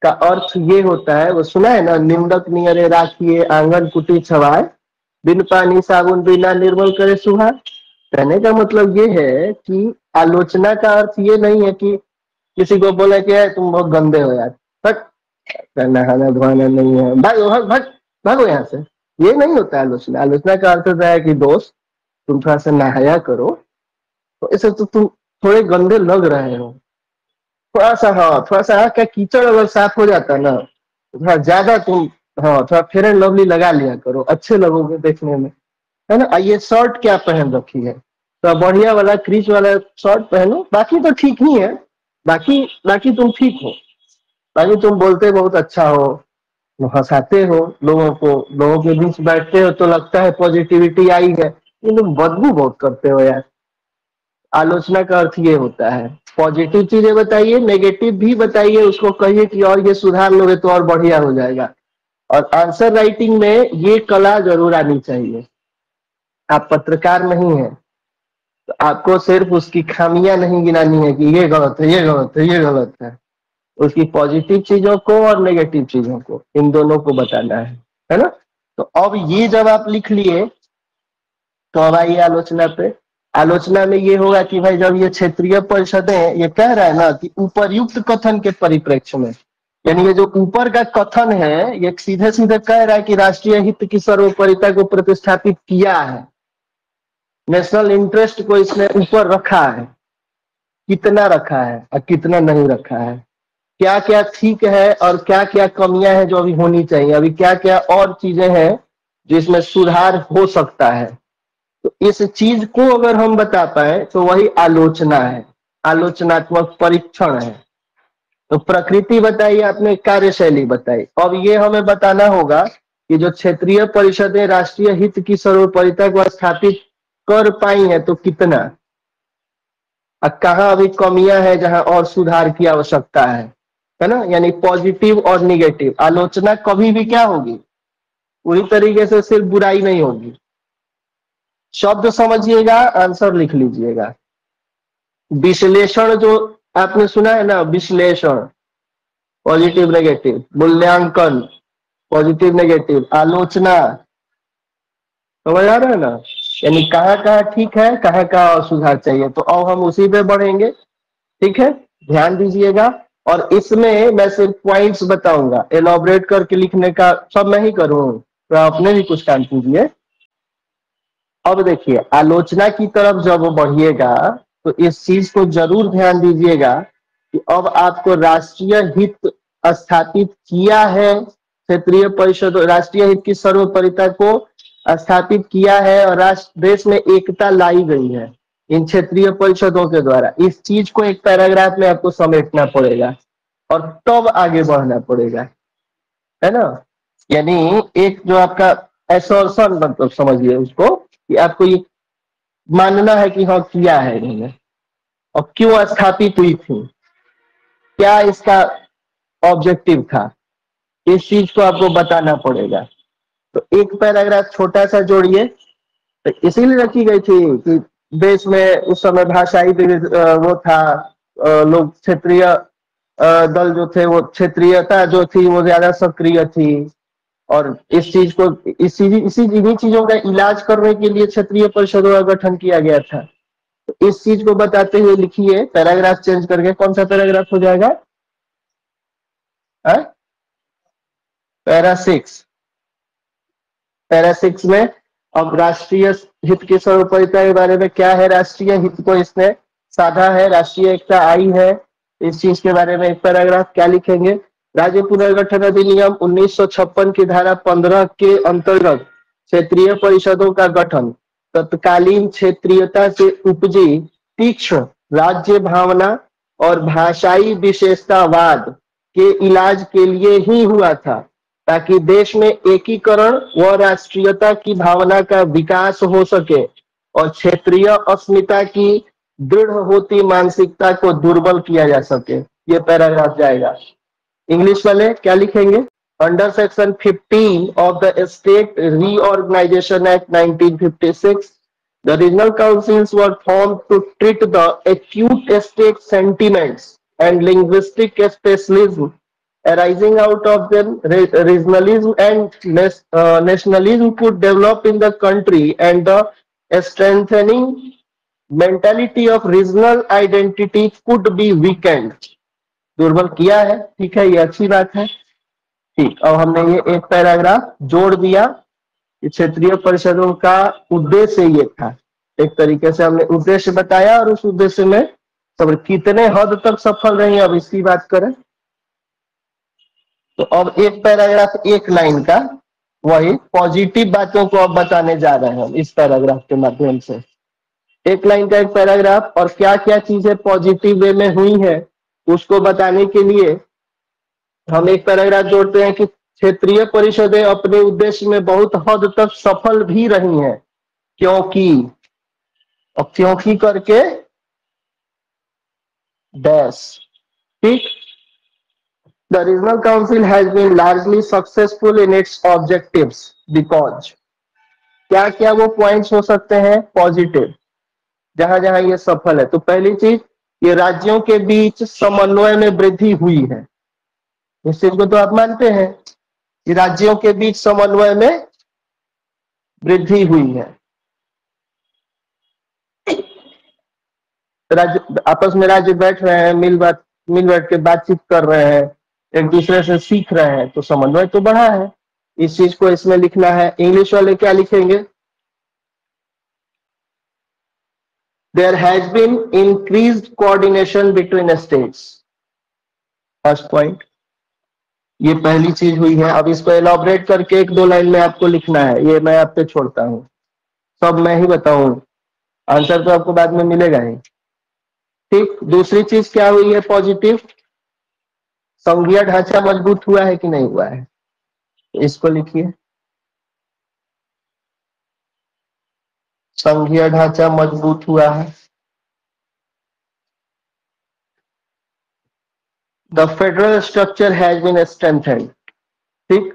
का अर्थ ये होता है, वो सुना है ना, निंदक नियरे राखिए आंगन कुटी छवाए, बिन पानी साबुन बिना निर्मल करे सुहा। कहने का मतलब ये है कि आलोचना का अर्थ ये नहीं है कि किसी को बोले कि तुम बहुत गंदे हो यार, नहाना धोना नहीं है, भागो भाग भाग भागो यहाँ से, ये नहीं होता आलोचना। आलोचना का अर्थ होता है कि दोस्त तुम थोड़ा सा नहाया करो, तो इसे तो तुम थोड़े गंदे लग रहे हो, थोड़ा सा, हाँ थोड़ा सा, क्या कीचड़ अगर साफ हो जाता ना तो थोड़ा ज्यादा तुम, हाँ थोड़ा फेयर एंड लवली लगा लिया करो, अच्छे लगोगे देखने में, है ना। ये शर्ट क्या पहन रखी है, तो बढ़िया वाला क्रीच वाला शर्ट पहनो, बाकी तो ठीक ही है, बाकी बाकी तुम ठीक हो, बाकी तुम बोलते बहुत अच्छा हो, हंसाते हो लोगों को, लोगों के बीच बैठते हो तो लगता है पॉजिटिविटी आई है, ये तुम बदबू बहुत करते हो यार। आलोचना का अर्थ ये होता है, पॉजिटिव चीजें बताइए, नेगेटिव भी बताइए, उसको कहिए कि और ये सुधार लोगे तो और बढ़िया हो जाएगा। और आंसर राइटिंग में ये कला जरूर आनी चाहिए। आप पत्रकार नहीं है तो आपको सिर्फ उसकी खामियां नहीं गिनानी है कि ये गलत है, ये गलत है, ये गलत है, उसकी पॉजिटिव चीजों को और नेगेटिव चीजों को, इन दोनों को बताना है ना। तो अब ये जब आप लिख लिए तो अब आइए आलोचना पे। आलोचना में ये होगा कि भाई जब ये क्षेत्रीय परिषदें ये कह रहा है ना कि उपर्युक्त कथन के परिप्रेक्ष्य में, यानी ये जो ऊपर का कथन है ये सीधे सीधे कह रहा है कि राष्ट्रीय हित की सर्वोपरिता को प्रतिष्ठापित किया है, नेशनल इंटरेस्ट को इसने ऊपर रखा है, कितना रखा है और कितना नहीं रखा है, क्या क्या ठीक है और क्या क्या कमियां हैं जो अभी होनी चाहिए, अभी क्या क्या और चीजें हैं जिसमें सुधार हो सकता है। तो इस चीज को अगर हम बता पाए तो वही आलोचना है, आलोचनात्मक परीक्षण है। तो प्रकृति बताइए, आपने कार्यशैली बताई, अब ये हमें बताना होगा कि जो क्षेत्रीय परिषदें राष्ट्रीय हित की सर्वोपरिता को स्थापित कर पाई है तो कितना, कहाँ अभी कमियां हैं जहां और सुधार की आवश्यकता है ना। यानी पॉजिटिव और निगेटिव आलोचना कभी भी क्या होगी, पूरी तरीके से सिर्फ बुराई नहीं होगी। शब्द समझिएगा, आंसर लिख लीजिएगा। विश्लेषण जो आपने सुना है ना, विश्लेषण पॉजिटिव नेगेटिव, मूल्यांकन पॉजिटिव नेगेटिव, आलोचना, समझ आ रहा है ना। यानी कहाँ कहाँ ठीक है, कहाँ कहाँ और सुधार चाहिए। तो अब हम उसी पे बढ़ेंगे, ठीक है, ध्यान दीजिएगा। और इसमें मैं सिर्फ पॉइंट्स बताऊंगा, एलॉबरेट करके लिखने का सब मैं ही करूँ, तो आपने भी कुछ काम कीजिए। अब देखिए आलोचना की तरफ जब बढ़िएगा तो इस चीज को जरूर ध्यान दीजिएगा कि अब आपको राष्ट्रीय हित स्थापित किया है, क्षेत्रीय परिषद राष्ट्रीय हित की सर्वोपरिता को स्थापित किया है और राष्ट्र देश में एकता लाई गई है इन क्षेत्रीय परिषदों के द्वारा। इस चीज को एक पैराग्राफ में आपको समेटना पड़ेगा और तब आगे बढ़ना पड़ेगा, है ना। यानी एक जो आपका एसोर्सन, मतलब समझिए उसको कि आपको ये मानना है कि हाँ किया है इन्होंने और क्यों स्थापित हुई थी, क्या इसका ऑब्जेक्टिव था, इस चीज को आपको बताना पड़ेगा। तो एक पैराग्राफ छोटा सा जोड़िए। तो इसीलिए रखी गई थी कि देश में उस समय भाषाई वो था, लोग क्षेत्रीय दल जो थे वो क्षेत्रीयता जो थी वो ज्यादा सक्रिय थी और इस चीज को इसी इन्हीं चीजों का इलाज करने के लिए क्षेत्रीय परिषदों का गठन किया गया था। तो इस चीज को बताते हुए लिखिए, पैराग्राफ चेंज करके कौन सा पैराग्राफ हो जाएगा, पैरा 6। पैरा 6 में अब राष्ट्रीय हित की सर्वोपरिता के बारे में क्या है, राष्ट्रीय हित को इसने साधा है, राष्ट्रीय एकता आई है, इस चीज के बारे में एक पैराग्राफ क्या लिखेंगे। राज्य पुनर्गठन अधिनियम 1956 की धारा 15 के अंतर्गत क्षेत्रीय परिषदों का गठन तत्कालीन क्षेत्रीयता से उपजी तीक्ष्ण राज्य भावना और भाषाई विशेषतावाद के इलाज के लिए ही हुआ था, ताकि देश में एकीकरण व राष्ट्रीयता की भावना का विकास हो सके और क्षेत्रीय अस्मिता की दृढ़ होती मानसिकता को दुर्बल किया जा सके। ये पैराग्राफ जाएगा। इंग्लिश वाले क्या लिखेंगे, under section 15 of the state reorganisation act 1956 the regional councils were formed to treat the acute state sentiments and linguistic specialism arising out of the regionalism and nationalism could develop in the country and the strengthening mentality of regional identity could be weakened। दुर्बल किया है, ठीक है, ये अच्छी बात है। ठीक, अब हमने ये एक पैराग्राफ जोड़ दिया कि क्षेत्रीय परिषदों का उद्देश्य ये था। एक तरीके से हमने उद्देश्य बताया और उस उद्देश्य में सब कितने हद तक सफल रही अब इसकी बात करें तो अब एक पैराग्राफ एक लाइन का वही पॉजिटिव बातों को अब बताने जा रहे हैं हम इस पैराग्राफ के माध्यम से। एक लाइन का एक पैराग्राफ और क्या क्या चीजें पॉजिटिव वे में हुई है उसको बताने के लिए हम एक पैराग्राफ जोड़ते हैं कि क्षेत्रीय परिषदें अपने उद्देश्य में बहुत हद तक सफल भी रही हैं, क्योंकि और क्योंकि करके डैश। ठीक, the regional council has been largely successful in its objectives because क्या क्या वो पॉइंट्स हो सकते हैं पॉजिटिव जहां जहां ये सफल है। तो पहली चीज, ये राज्यों के बीच समन्वय में वृद्धि हुई है। इस चीज को तो आप मानते हैं कि राज्यों के बीच समन्वय में वृद्धि हुई है। राज्य आपस में राज्य बैठ रहे हैं, मिल बैठ के बातचीत कर रहे हैं, एक दूसरे से सीख रहे हैं, तो समन्वय तो बढ़ा है। इस चीज को इसमें लिखना है। इंग्लिश वाले क्या लिखेंगे? There has been increased coordination between states. First point, ये पहली चीज हुई है। अब इसको एलॉबरेट करके एक दो लाइन में आपको लिखना है, ये मैं आप पे छोड़ता हूं, सब मैं ही बताऊं, आंसर तो आपको बाद में मिलेगा ही। ठीक, दूसरी चीज क्या हुई है पॉजिटिव? संघीय ढांचा मजबूत हुआ है कि नहीं हुआ है? इसको लिखिए, संघीय ढांचा मजबूत हुआ है। The federal structure has been strengthened. ठीक,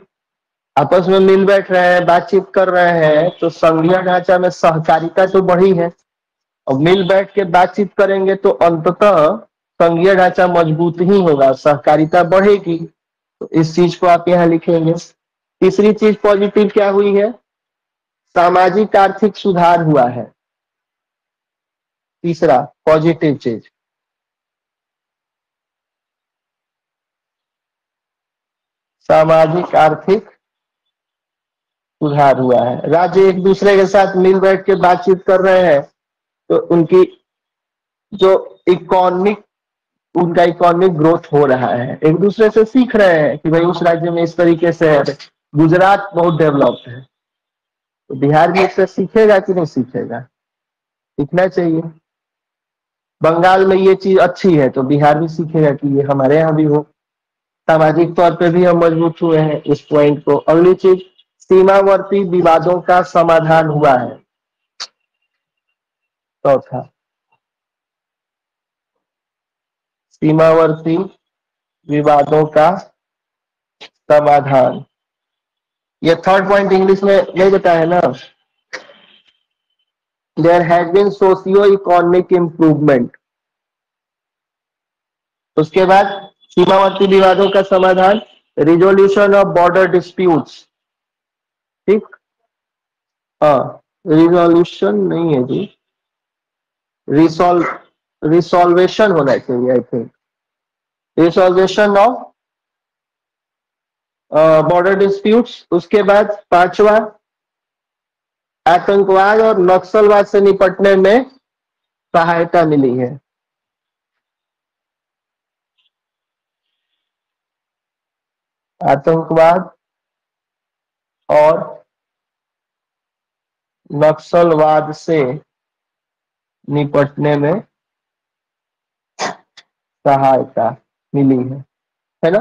आपस में मिल बैठ रहे हैं, बातचीत कर रहे हैं, तो संघीय ढांचा में सहकारिता तो बढ़ी है। और मिल बैठ के बातचीत करेंगे तो अंततः संघीय ढांचा मजबूत ही होगा, सहकारिता बढ़ेगी। तो इस चीज को आप यहाँ लिखेंगे। तीसरी चीज पॉजिटिव क्या हुई है? सामाजिक आर्थिक सुधार हुआ है। तीसरा पॉजिटिव चीज, सामाजिक आर्थिक सुधार हुआ है। राज्य एक दूसरे के साथ मिल बैठ के बातचीत कर रहे हैं, तो उनकी जो इकोनॉमिक उनका इकोनॉमिक ग्रोथ हो रहा है, एक दूसरे से सीख रहे हैं कि भाई उस राज्य में इस तरीके से है। गुजरात बहुत डेवलप्ड है, तो बिहार भी इससे सीखेगा कि नहीं सीखेगा? सीखना चाहिए। बंगाल में ये चीज अच्छी है, तो बिहार भी सीखेगा कि ये हमारे यहाँ भी हो। सामाजिक तौर पे भी हम मजबूत हुए हैं, इस पॉइंट को। अगली चीज, सीमावर्ती विवादों का समाधान हुआ है। चौथा, सीमावर्ती विवादों का समाधान। ये थर्ड पॉइंट इंग्लिश में नहीं बताया है ना। There has been socio economic improvement. उसके बाद सीमावर्ती विवादों का समाधान, रिजोल्यूशन ऑफ बॉर्डर डिस्प्यूट्स। ठीक, हाँ, रिजोल्यूशन नहीं है जी, रिसॉल्व रिसॉल्वेशन होना चाहिए, I think. Resolution of border disputes. उसके बाद पांचवा, आतंकवाद और नक्सलवाद से निपटने में सहायता मिली है। आतंकवाद और नक्सलवाद से निपटने में सहायता मिली है ना।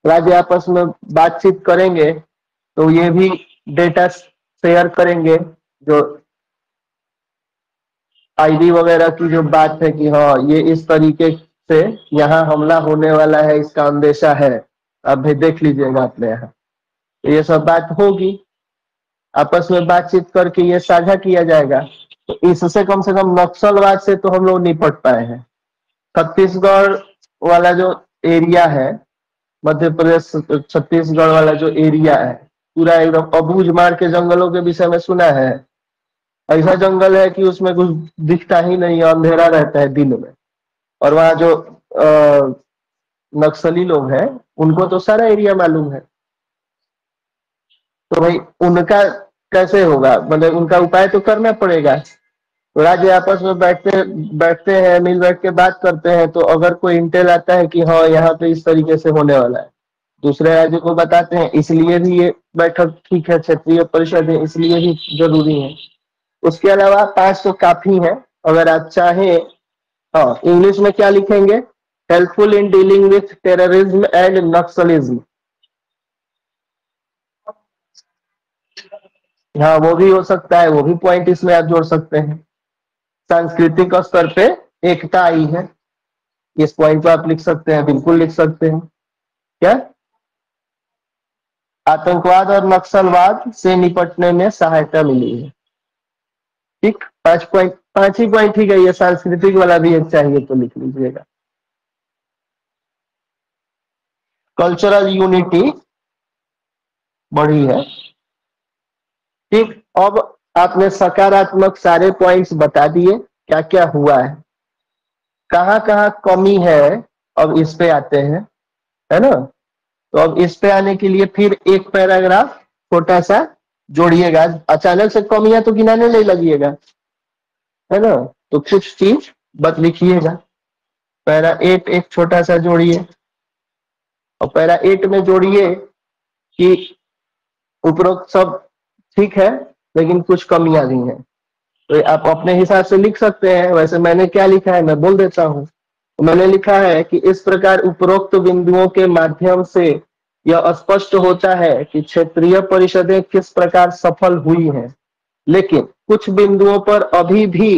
राज्य आपस में बातचीत करेंगे तो ये भी डेटा शेयर करेंगे, जो आईडी वगैरह की जो बात है कि हाँ ये इस तरीके से यहाँ हमला होने वाला है, इसका अंदेशा है, आप भी देख लीजिएगा अपने यहाँ। तो ये सब बात होगी, आपस में बातचीत करके ये साझा किया जाएगा। तो इससे कम से कम नक्सलवाद से तो हम लोग निपट पाए हैं। छत्तीसगढ़ वाला जो एरिया है, मध्य प्रदेश छत्तीसगढ़ वाला जो एरिया है, पूरा एकदम अबूझ मार के जंगलों के विषय में सुना है। ऐसा जंगल है कि उसमें कुछ दिखता ही नहीं है, अंधेरा रहता है दिन में। और वहाँ जो नक्सली लोग हैं, उनको तो सारा एरिया मालूम है। तो भाई उनका कैसे होगा, मतलब उनका उपाय तो करना पड़ेगा। तो राज्य आपस में बैठते बैठते हैं, मिल बैठ के बात करते हैं, तो अगर कोई इंटेल आता है कि हाँ यहाँ पे इस तरीके से होने वाला है, दूसरे राज्य को बताते हैं। इसलिए भी ये बैठक ठीक है, क्षेत्रीय परिषद है, इसलिए भी जरूरी है। उसके अलावा 5 तो काफी है। अगर आप चाहें, हाँ, इंग्लिश में क्या लिखेंगे? Helpful in dealing with terrorism and Naxalism. हाँ, वो भी हो सकता है, वो भी पॉइंट इसमें आप जोड़ सकते हैं। सांस्कृतिक स्तर पे एकता आई है, इस पॉइंट को आप लिख सकते हैं, बिल्कुल लिख सकते हैं। क्या? आतंकवाद और नक्सलवाद से निपटने में सहायता मिली है। ठीक, 5 पॉइंट, 5 ही पॉइंट ठीक है। ये सांस्कृतिक वाला भी एक चाहिए तो लिख लीजिएगा। कल्चरल यूनिटी बढ़ी है। ठीक, अब आपने सकारात्मक सारे पॉइंट्स बता दिए, क्या क्या हुआ है। कहाँ कहाँ कमी है, अब इस पे आते हैं, है ना। तो अब इस पे आने के लिए फिर एक पैराग्राफ छोटा सा जोड़िएगा। अचानक से कमियां तो गिनाने नहीं लगिएगा, है ना। तो कुछ चीज बत लिखिएगा। पैरा 8 एक छोटा सा जोड़िए, और पैरा 8 में जोड़िए कि उपरोक्त सब ठीक है, लेकिन कुछ कमियां भी हैं। तो आप अपने हिसाब से लिख सकते हैं। वैसे मैंने क्या लिखा है मैं बोल देता हूँ। मैंने लिखा है कि इस प्रकार उपरोक्त बिंदुओं के माध्यम से यह स्पष्ट होता है कि क्षेत्रीय परिषदें किस प्रकार सफल हुई हैं, लेकिन कुछ बिंदुओं पर अभी भी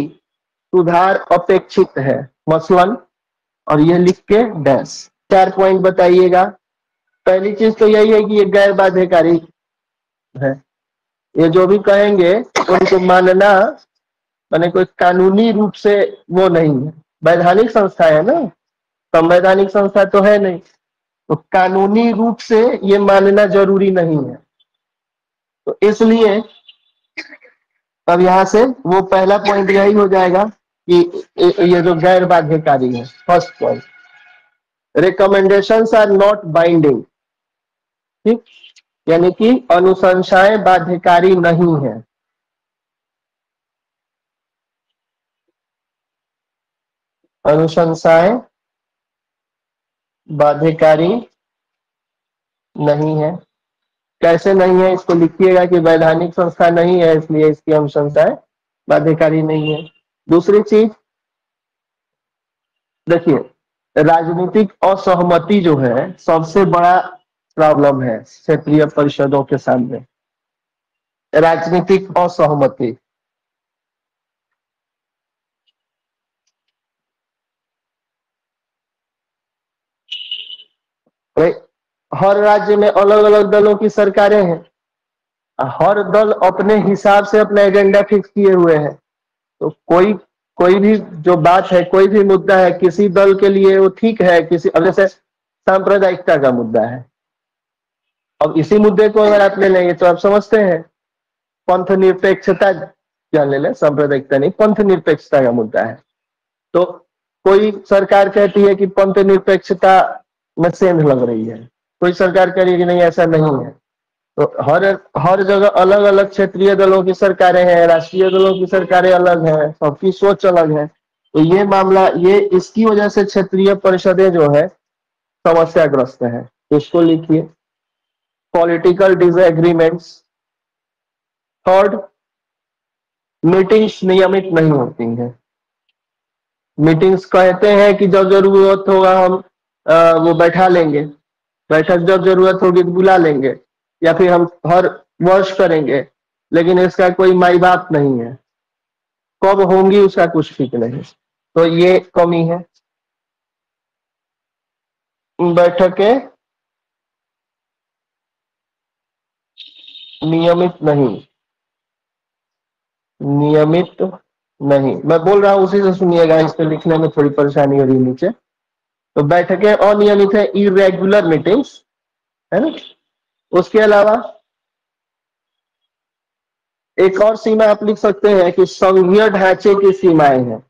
सुधार अपेक्षित है। मसलन, और ये लिख के डैश 4 पॉइंट बताइएगा। पहली चीज तो यही है कि ये गैर बाध्यकारी है। ये जो भी कहेंगे उनको मानना, माने कोई कानूनी रूप से वो नहीं है। वैधानिक संस्था है ना, संवैधानिक संस्था तो है नहीं, तो कानूनी रूप से ये मानना जरूरी नहीं है। तो इसलिए अब यहाँ से वो पहला पॉइंट यही हो जाएगा कि ये जो गैर बाध्यकारी है। First point, recommendations are not binding. ठीक, यानी कि अनुशंसाएं बाध्यकारी नहीं है। अनुशंसाएं बाध्यकारी नहीं है। कैसे नहीं है, इसको लिखिएगा कि वैधानिक संस्था नहीं है, इसलिए इसकी अनुशंसाएं बाध्यकारी नहीं है। दूसरी चीज देखिए, राजनीतिक असहमति जो है सबसे बड़ा प्रॉब्लम है क्षेत्रीय परिषदों के सामने। राजनीतिक असहमति, हर राज्य में अलग अलग दलों की सरकारें हैं, हर दल अपने हिसाब से अपना एजेंडा फिक्स किए हुए हैं। तो कोई कोई भी जो बात है, कोई भी मुद्दा है, किसी दल के लिए वो ठीक है, किसी, अब जैसे सांप्रदायिकता का मुद्दा है, अब इसी मुद्दे को अगर आप ले लेंगे तो आप समझते हैं पंथ निरपेक्षता, जान ले लें, सांप्रदायिकता नहीं, पंथ निरपेक्षता का मुद्दा है। तो कोई सरकार कहती है कि पंथ निरपेक्षता में सेंध लग रही है, कोई सरकार कह रही है कि नहीं ऐसा नहीं है। तो हर हर जगह अलग अलग क्षेत्रीय दलों की सरकारें हैं, राष्ट्रीय दलों की सरकारें अलग हैं, सबकी सोच अलग है। तो ये मामला, ये इसकी वजह से क्षेत्रीय परिषदें जो है समस्याग्रस्त है। इसको लिखिए, पॉलिटिकल डिसएग्रीमेंट्स। थर्ड, मीटिंग्स नियमित नहीं होती हैं। मीटिंग्स कहते हैं कि जब जरूरत होगा हम वो बैठा लेंगे, बैठक जब जरूरत होगी तो बुला लेंगे, या फिर हम हर वर्ष करेंगे, लेकिन इसका कोई माई बाप नहीं है, कब होंगी उसका कुछ ठीक नहीं। तो ये कमी है। बैठकें नियमित नहीं, नियमित नहीं, मैं बोल रहा हूं उसी से सुनिएगा, इस पे लिखने में थोड़ी परेशानी हो रही है नीचे। तो बैठकें अनियमित है, इरेगुलर मीटिंग्स, है ना। उसके अलावा एक और सीमा आप लिख सकते हैं कि संघीय ढांचे की सीमाएं हैं।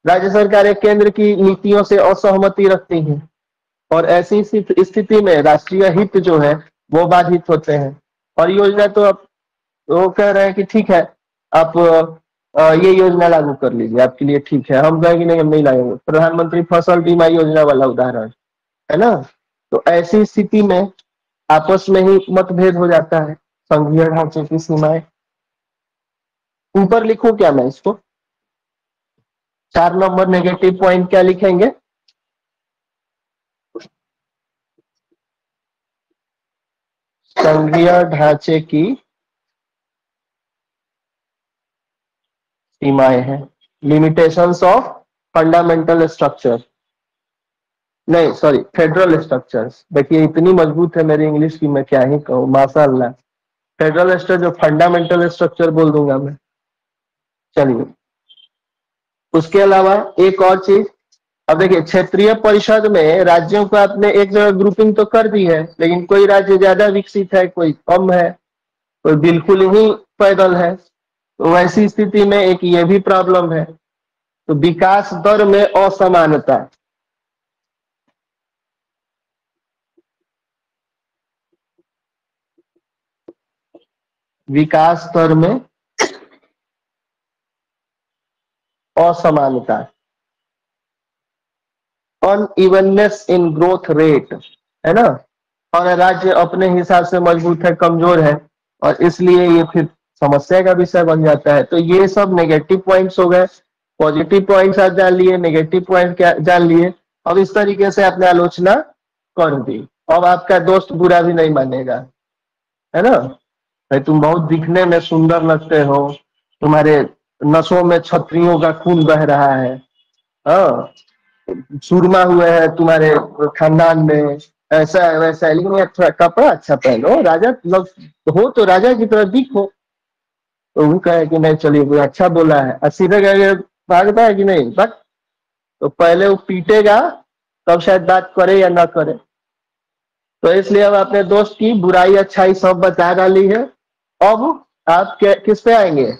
राज्य सरकारें केंद्र की नीतियों से असहमति रखती हैं, और ऐसी स्थिति में राष्ट्रीय हित जो है वो बाधित होते हैं। और योजना तो अब वो कह रहे हैं कि ठीक है, आप ये योजना लागू कर लीजिए, आपके लिए ठीक है। हम कहेंगे नहीं, हम नहीं लाएंगे। प्रधानमंत्री फसल बीमा योजना वाला उदाहरण है ना। तो ऐसी स्थिति में आपस में ही मतभेद हो जाता है। संघीय ढांचे की सीमाएं, ऊपर लिखूं क्या मैं इसको? 4 नंबर नेगेटिव पॉइंट क्या लिखेंगे? संघीय ढांचे की सीमाएं हैं, लिमिटेशंस ऑफ फंडामेंटल स्ट्रक्चर, नहीं सॉरी, फेडरल स्ट्रक्चर्स। देखिए इतनी मजबूत है मेरी इंग्लिश की, मैं क्या ही कहूँ, माशाअल्लाह। फेडरल स्ट्रक्चर, जो फंडामेंटल स्ट्रक्चर बोल दूंगा मैं। चलिए, उसके अलावा एक और चीज, अब देखिए क्षेत्रीय परिषद में राज्यों को आपने एक जगह ग्रुपिंग तो कर दी है, लेकिन कोई राज्य ज्यादा विकसित है, कोई कम है, कोई बिल्कुल ही पैदल है। तो वैसी स्थिति में एक ये भी प्रॉब्लम है तो विकास दर में असमानता, विकास दर में असमानता, अनइवननेस इन ग्रोथ रेट, है ना। और राज्य अपने हिसाब से मजबूत है, कमजोर है, और इसलिए ये फिर समस्या का विषय बन जाता है। तो ये सब नेगेटिव पॉइंट्स हो गए। पॉजिटिव पॉइंट्स आप जान लिए, नेगेटिव पॉइंट क्या जान लिए। अब इस तरीके से आपने आलोचना कर दी, अब आपका दोस्त बुरा भी नहीं मानेगा, है ना। भाई तुम बहुत दिखने में सुंदर लगते हो, तुम्हारे नसों में क्षत्रियों का खून बह रहा है, हाँ, सुरमा हुए हैं तुम्हारे खानदान में, ऐसा है वैसा है, लेकिन अच्छा कपड़ा अच्छा पहनो, राजा लोग हो तो राजा की तरह दिखो। तो वो कहे कि नहीं चलिए कोई अच्छा बोला है, और सीधे कहे भागता है कि नहीं बट, तो पहले वो पीटेगा तब शायद बात करे या ना करे। तो इसलिए अब अपने दोस्त की बुराई अच्छाई सब बता डाली है। अब आप किस पे आएंगे,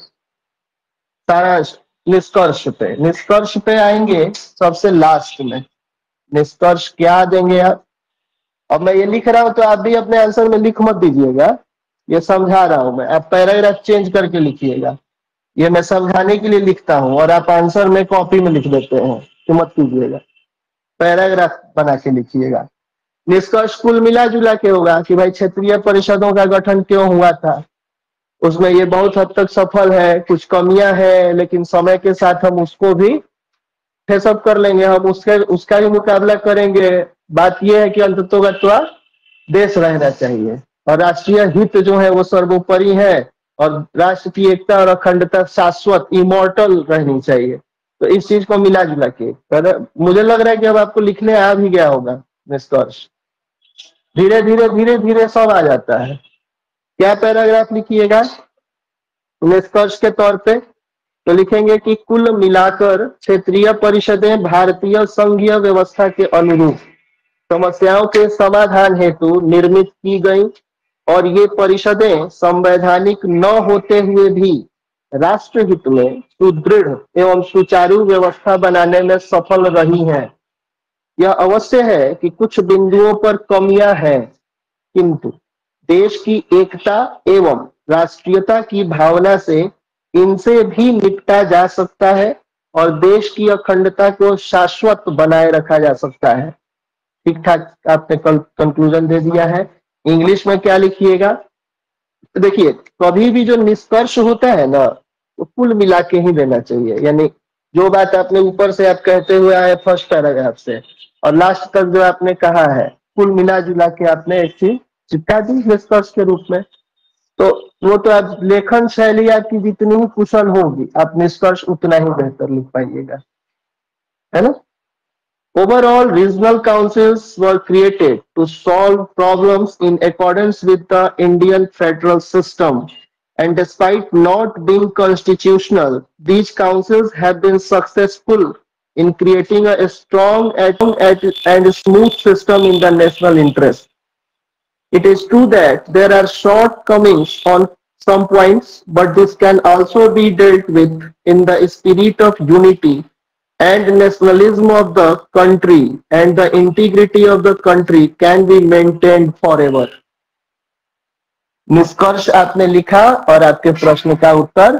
सारांश, निष्कर्ष पे, निष्कर्ष पे आएंगे सबसे लास्ट में। निष्कर्ष क्या देंगे आप। अब मैं ये लिख रहा हूं तो आप भी अपने आंसर में लिख मत दीजिएगा, ये समझा रहा हूं मैं, आप पैराग्राफ चेंज करके लिखिएगा। ये मैं समझाने के लिए लिखता हूं और आप आंसर में कॉपी में लिख देते हैं, तो मत कीजिएगा, पैराग्राफ बना के लिखिएगा। निष्कर्ष कुल मिला जुला के होगा कि भाई क्षेत्रीय परिषदों का गठन क्यों हुआ था, उसमें ये बहुत हद तक सफल है, कुछ कमियां हैं लेकिन समय के साथ हम उसको भी फेसअप कर लेंगे, हम उसका भी मुकाबला करेंगे। बात यह है कि अंततोगत्वा देश रहना चाहिए और राष्ट्रीय हित जो है वो सर्वोपरि है, और राष्ट्र की एकता और अखंडता शाश्वत इमोर्टल रहनी चाहिए। तो इस चीज को मिला जुला के मुझे लग रहा है कि अब आपको लिखने आ भी गया होगा निष्कर्ष, धीरे धीरे धीरे धीरे सब आ जाता है। क्या पैराग्राफ लिखिएगा निष्कर्ष के तौर पे, तो लिखेंगे कि कुल मिलाकर क्षेत्रीय परिषदें भारतीय संघीय व्यवस्था के अनुरूप समस्याओं के समाधान हेतु निर्मित की गई, और ये परिषदें संवैधानिक न होते हुए भी राष्ट्रहित में सुदृढ़ एवं सुचारू व्यवस्था बनाने में सफल रही हैं। यह अवश्य है कि कुछ बिंदुओं पर कमियां हैं, किंतु देश की एकता एवं राष्ट्रीयता की भावना से इनसे भी निपटा जा सकता है और देश की अखंडता को शाश्वत बनाए रखा जा सकता है। ठीक ठाक आपने कल कंक्लूजन दे दिया है। इंग्लिश में क्या लिखिएगा, तो देखिए कभी भी जो निष्कर्ष होता है ना, वो कुल मिला के ही देना चाहिए, यानी जो बात आपने ऊपर से आप कहते हुए आए फर्स्ट पैराग्राफ से और लास्ट तक जो आपने कहा है, कुल मिला जुला के आपने एक चीज चिपका दी निष्कर्ष के रूप में। तो वो तो आप लेखन शैली आपकी जितनी ही कुशल होगी, आप निष्कर्ष उतना ही बेहतर लिख पाइएगा, है ना। Overall, regional councils were created to solve problems in accordance with the Indian federal system. And despite not being constitutional, these councils have been successful in creating a strong and smooth system in the national interest. It is true that there are shortcomings on some points, but this can also be dealt with in the spirit of unity and nationalism of the country, and the integrity of the country can be maintained forever. निष्कर्ष आपने लिखा और आपके प्रश्न का उत्तर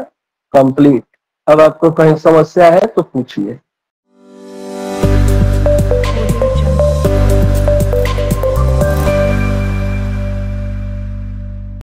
complete. अब आपको कहीं समस्या है तो पूछिए।